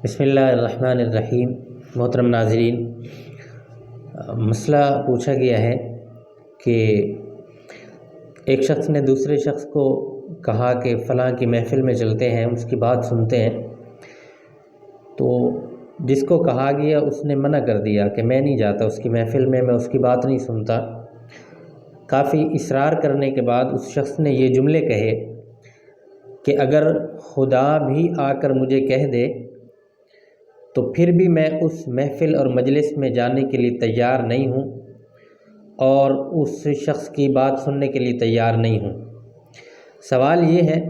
بسم اللہ الرحمن الرحیم۔ محترم ناظرین، مسئلہ پوچھا گیا ہے کہ ایک شخص نے دوسرے شخص کو کہا کہ فلاں کی محفل میں چلتے ہیں، اس کی بات سنتے ہیں، تو جس کو کہا گیا اس نے منع کر دیا کہ میں نہیں جاتا اس کی محفل میں اس کی بات نہیں سنتا۔ کافی اصرار کرنے کے بعد اس شخص نے یہ جملے کہے کہ اگر خدا بھی آ کر مجھے کہہ دے تو پھر بھی میں اس محفل اور مجلس میں جانے کے لیے تیار نہیں ہوں اور اس شخص کی بات سننے کے لیے تیار نہیں ہوں۔ سوال یہ ہے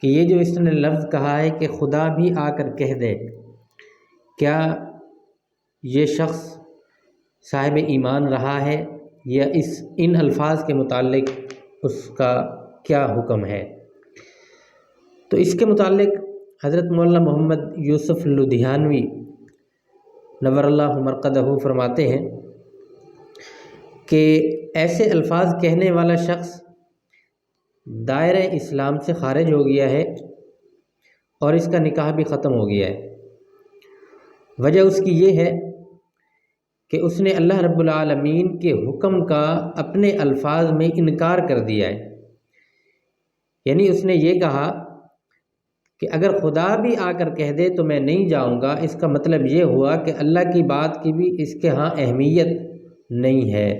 کہ یہ جو اس نے لفظ کہا ہے کہ خدا بھی آ کر کہہ دے، کیا یہ شخص صاحب ایمان رہا ہے یا ان الفاظ کے متعلق اس کا کیا حکم ہے؟ تو اس کے متعلق حضرت مولانا محمد یوسف لدھیانوی نور اللہ مرقدہ فرماتے ہیں کہ ایسے الفاظ کہنے والا شخص دائرہ اسلام سے خارج ہو گیا ہے اور اس کا نکاح بھی ختم ہو گیا ہے۔ وجہ اس کی یہ ہے کہ اس نے اللہ رب العالمین کے حکم کا اپنے الفاظ میں انکار کر دیا ہے، یعنی اس نے یہ کہا کہ اگر خدا بھی آ کر کہہ دے تو میں نہیں جاؤں گا، اس کا مطلب یہ ہوا کہ اللہ کی بات کی بھی اس کے ہاں اہمیت نہیں ہے۔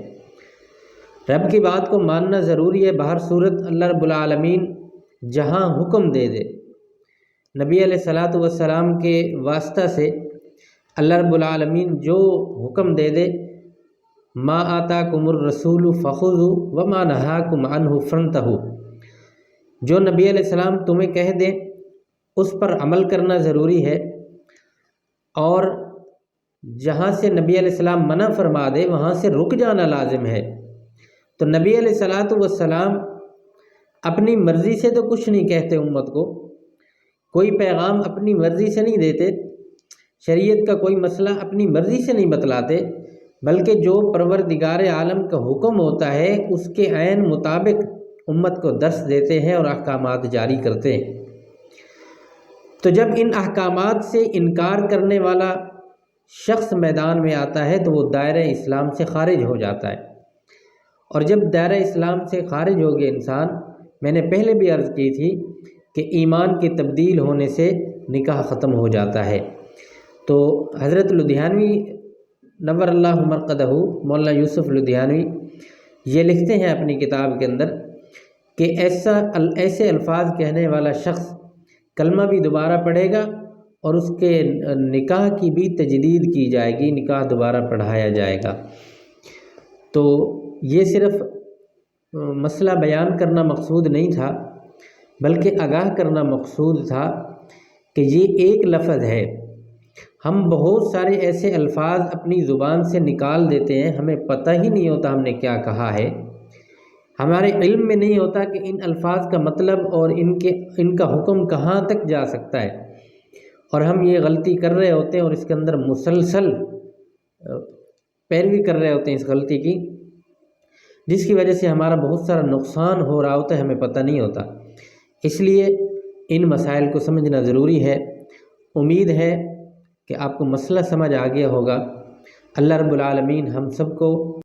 رب کی بات کو ماننا ضروری ہے، بہر صورت اللہ رب العالمین جہاں حکم دے دے، نبی علیہ الصلاۃ والسلام کے واسطہ سے اللہ رب العالمین جو حکم دے دے، ما آتاکم الرسول فخذوا وما نہاکم عنہ فانتہوا، جو نبی علیہ السلام تمہیں کہہ دیں اس پر عمل کرنا ضروری ہے، اور جہاں سے نبی علیہ السلام منع فرما دے وہاں سے رک جانا لازم ہے۔ تو نبی علیہ الصلاۃ والسلام اپنی مرضی سے تو کچھ نہیں کہتے، امت کو کوئی پیغام اپنی مرضی سے نہیں دیتے، شریعت کا کوئی مسئلہ اپنی مرضی سے نہیں بتلاتے، بلکہ جو پروردگار عالم کا حکم ہوتا ہے اس کے عین مطابق امت کو درس دیتے ہیں اور احکامات جاری کرتے ہیں۔ تو جب ان احکامات سے انکار کرنے والا شخص میدان میں آتا ہے تو وہ دائرہ اسلام سے خارج ہو جاتا ہے، اور جب دائرہ اسلام سے خارج ہو گیا انسان، میں نے پہلے بھی عرض کی تھی کہ ایمان کی تبدیل ہونے سے نکاح ختم ہو جاتا ہے۔ تو حضرت لدھیانوی نور اللہ مرقدہ مولانا یوسف لدھیانوی یہ لکھتے ہیں اپنی کتاب کے اندر کہ ایسے الفاظ کہنے والا شخص کلمہ بھی دوبارہ پڑھے گا اور اس کے نکاح کی بھی تجدید کی جائے گی، نکاح دوبارہ پڑھایا جائے گا۔ تو یہ صرف مسئلہ بیان کرنا مقصود نہیں تھا، بلکہ آگاہ کرنا مقصود تھا کہ یہ ایک لفظ ہے، ہم بہت سارے ایسے الفاظ اپنی زبان سے نکال دیتے ہیں، ہمیں پتہ ہی نہیں ہوتا ہم نے کیا کہا ہے، ہمارے علم میں نہیں ہوتا کہ ان الفاظ کا مطلب اور ان کا حکم کہاں تک جا سکتا ہے، اور ہم یہ غلطی کر رہے ہوتے ہیں اور اس کے اندر مسلسل پیروی کر رہے ہوتے ہیں اس غلطی کی، جس کی وجہ سے ہمارا بہت سارا نقصان ہو رہا ہوتا ہے، ہمیں پتہ نہیں ہوتا۔ اس لیے ان مسائل کو سمجھنا ضروری ہے۔ امید ہے کہ آپ کو مسئلہ سمجھ آ گیا ہوگا۔ اللہ رب العالمین ہم سب کو